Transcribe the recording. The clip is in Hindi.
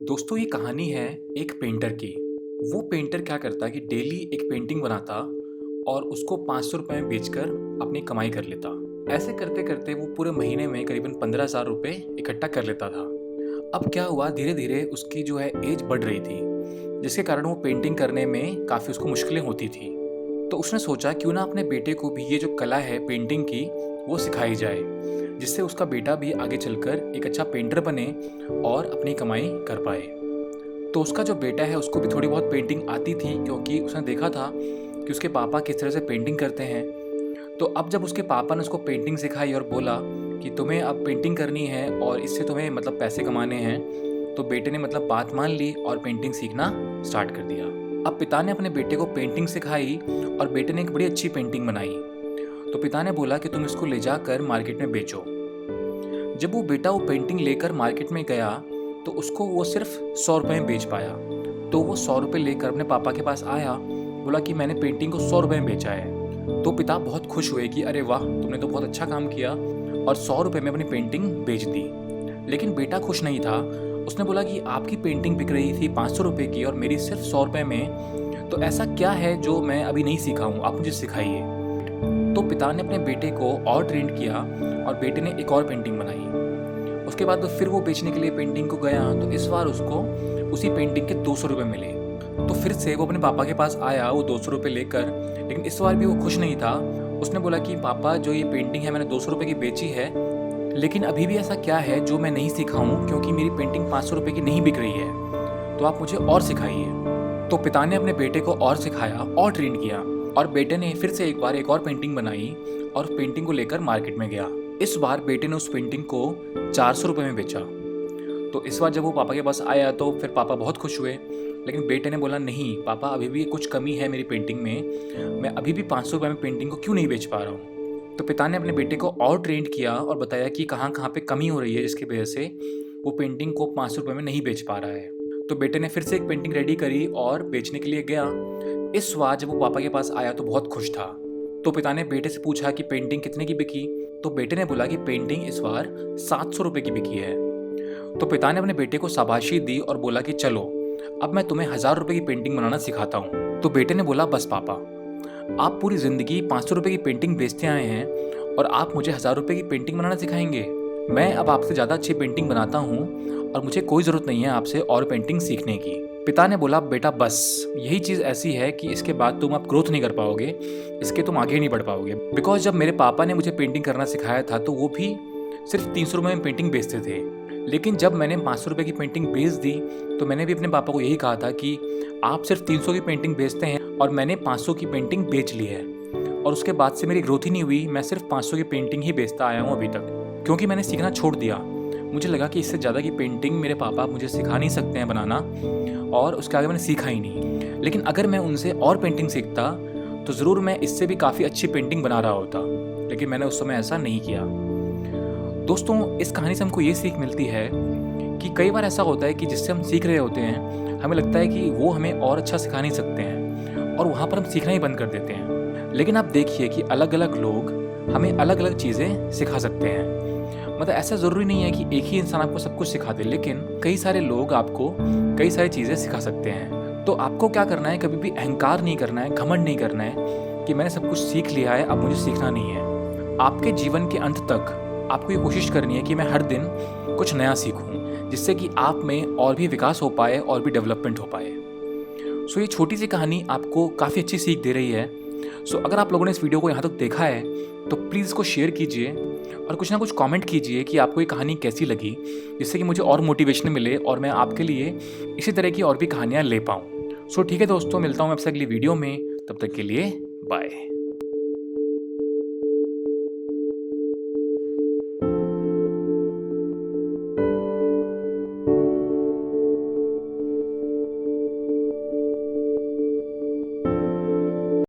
दोस्तों ये कहानी है एक पेंटर की। वो पेंटर क्या करता कि डेली एक पेंटिंग बनाता और उसको 500 रुपये में बेचकर अपनी कमाई कर लेता। ऐसे करते करते वो पूरे महीने में करीबन 15,000 रुपये इकट्ठा कर लेता था। अब क्या हुआ, धीरे धीरे उसकी जो है एज बढ़ रही थी, जिसके कारण वो पेंटिंग करने में काफ़ी उसको मुश्किलें होती थी। तो उसने सोचा क्यों ना अपने बेटे को भी ये जो कला है पेंटिंग की वो सिखाई जाए, जिससे उसका बेटा भी आगे चलकर एक अच्छा पेंटर बने और अपनी कमाई कर पाए। तो उसका जो बेटा है उसको भी थोड़ी बहुत पेंटिंग आती थी, क्योंकि उसने देखा था कि उसके पापा किस तरह से पेंटिंग करते हैं। तो अब जब उसके पापा ने उसको पेंटिंग सिखाई और बोला कि तुम्हें अब पेंटिंग करनी है और इससे तुम्हें मतलब पैसे कमाने हैं, तो बेटे ने मतलब बात मान ली और पेंटिंग सीखना स्टार्ट कर दिया। अब पिता ने अपने बेटे को पेंटिंग सिखाई और बेटे ने एक बड़ी अच्छी पेंटिंग बनाई। तो पिता ने बोला कि तुम इसको ले जाकर मार्केट में बेचो। जब वो बेटा वो पेंटिंग लेकर मार्केट में गया तो उसको वो सिर्फ 100 रुपये में बेच पाया। तो वो 100 रुपये लेकर अपने पापा के पास आया, बोला कि मैंने पेंटिंग को 100 रुपये में बेचा है। तो पिता बहुत खुश हुए कि अरे वाह, तुमने तो बहुत अच्छा काम किया और 100 रुपये में अपनी पेंटिंग बेच दी। लेकिन बेटा खुश नहीं था। उसने बोला कि आपकी पेंटिंग बिक रही थी 500 रुपये की और मेरी सिर्फ 100 रुपये में, तो ऐसा क्या है जो मैं अभी नहीं सीखा हूँ, आप मुझे सिखाइए। तो पिता ने अपने बेटे को और ट्रेंड किया और बेटे ने एक और पेंटिंग बनाई। उसके बाद तो फिर वो बेचने के लिए पेंटिंग को गया, तो इस बार उसको उसी पेंटिंग के 200 रुपये मिले। तो फिर से वो अपने पापा के पास आया वो 200 रुपये लेकर, लेकिन इस बार भी वो खुश नहीं था। उसने बोला कि पापा, जो ये पेंटिंग है मैंने 200 रुपये की बेची है, लेकिन अभी भी ऐसा क्या है जो मैं नहीं सीखा हूँ, क्योंकि मेरी पेंटिंग 500 रुपये की नहीं बिक रही है, तो आप मुझे और सिखाइए। तो पिता ने अपने बेटे को और सिखाया और ट्रेन किया और बेटे ने फिर से एक बार एक और पेंटिंग बनाई और पेंटिंग को लेकर मार्केट में गया। इस बार बेटे ने उस पेंटिंग को 400 रुपये में बेचा। तो इस बार जब वो पापा के पास आया तो फिर पापा बहुत खुश हुए, लेकिन बेटे ने बोला नहीं पापा, अभी भी कुछ कमी है मेरी पेंटिंग में, मैं अभी भी 500 रुपये में पेंटिंग को क्यों नहीं बेच पा रहा हूँ। तो पिता ने अपने बेटे को और ट्रेंड किया और बताया कि कहाँ कहाँ पे कमी हो रही है, जिसकी वजह से वो पेंटिंग को 500 रुपये में नहीं बेच पा रहा है। तो बेटे ने फिर से एक पेंटिंग रेडी करी और बेचने के लिए गया। इस बार जब वो पापा के पास आया तो बहुत खुश था। तो पिता ने बेटे से पूछा कि पेंटिंग कितने की बिकी। तो बेटे ने बोला कि पेंटिंग इस बार 700 रुपये की बिकी है। तो पिता ने अपने बेटे को शाबाशी दी और बोला कि चलो अब मैं तुम्हें 1000 रुपये की पेंटिंग बनाना सिखाता हूँ। तो बेटे ने बोला बस पापा, आप पूरी ज़िंदगी 500 रुपये की पेंटिंग बेचते आए हैं और आप मुझे 1000 रुपये की पेंटिंग बनाना सिखाएंगे। मैं अब आपसे ज़्यादा अच्छी पेंटिंग बनाता हूँ और मुझे कोई ज़रूरत नहीं है आपसे और पेंटिंग सीखने की। पिता ने बोला बेटा बस, यही चीज़ ऐसी है कि इसके बाद तुम अब ग्रोथ नहीं कर पाओगे, इसके तुम आगे नहीं बढ़ पाओगे। बिकॉज जब मेरे पापा ने मुझे पेंटिंग करना सिखाया था तो वो भी सिर्फ 300 रुपये में पेंटिंग बेचते थे, लेकिन जब मैंने 500 रुपये की पेंटिंग बेच दी तो मैंने भी अपने पापा को यही कहा था कि आप सिर्फ 300 की पेंटिंग बेचते हैं और मैंने 500 की पेंटिंग बेच ली है। और उसके बाद से मेरी ग्रोथ ही नहीं हुई, मैं सिर्फ 500 की पेंटिंग ही बेचता आया हूँ अभी तक, क्योंकि मैंने सीखना छोड़ दिया। मुझे लगा कि इससे ज़्यादा की पेंटिंग मेरे पापा मुझे सिखा नहीं सकते हैं बनाना, और उसके आगे मैंने सीखा ही नहीं। लेकिन अगर मैं उनसे और पेंटिंग सीखता तो ज़रूर मैं इससे भी काफ़ी अच्छी पेंटिंग बना रहा होता, लेकिन मैंने उस समय ऐसा नहीं किया। दोस्तों इस कहानी से हमको ये सीख मिलती है कि कई बार ऐसा होता है कि जिससे हम सीख रहे होते हैं हमें लगता है कि वो हमें और अच्छा सिखा नहीं सकते हैं और वहाँ पर हम सीखना ही बंद कर देते हैं। लेकिन आप देखिए कि अलग अलग लोग हमें अलग अलग चीज़ें सिखा सकते हैं। मतलब ऐसा ज़रूरी नहीं है कि एक ही इंसान आपको सब कुछ सिखा दे, लेकिन कई सारे लोग आपको कई सारी चीज़ें सिखा सकते हैं। तो आपको क्या करना है, कभी भी अहंकार नहीं करना है, घमंड नहीं करना है कि मैंने सब कुछ सीख लिया है अब मुझे सीखना नहीं है। आपके जीवन के अंत तक आपको ये कोशिश करनी है कि मैं हर दिन कुछ नया सीखूं, जिससे कि आप में और भी विकास हो पाए और भी डेवलपमेंट हो पाए। सो ये छोटी सी कहानी आपको काफ़ी अच्छी सीख दे रही है। सो अगर आप लोगों ने इस वीडियो को यहाँ तक देखा है तो प्लीज़ इसको शेयर कीजिए और कुछ ना कुछ कमेंट कीजिए कि आपको ये कहानी कैसी लगी, जिससे कि मुझे और मोटिवेशन मिले और मैं आपके लिए इसी तरह की और भी कहानियाँ ले पाऊँ। सो ठीक है दोस्तों, मिलता हूँ आपसे अगली वीडियो में, तब तक के लिए बाय।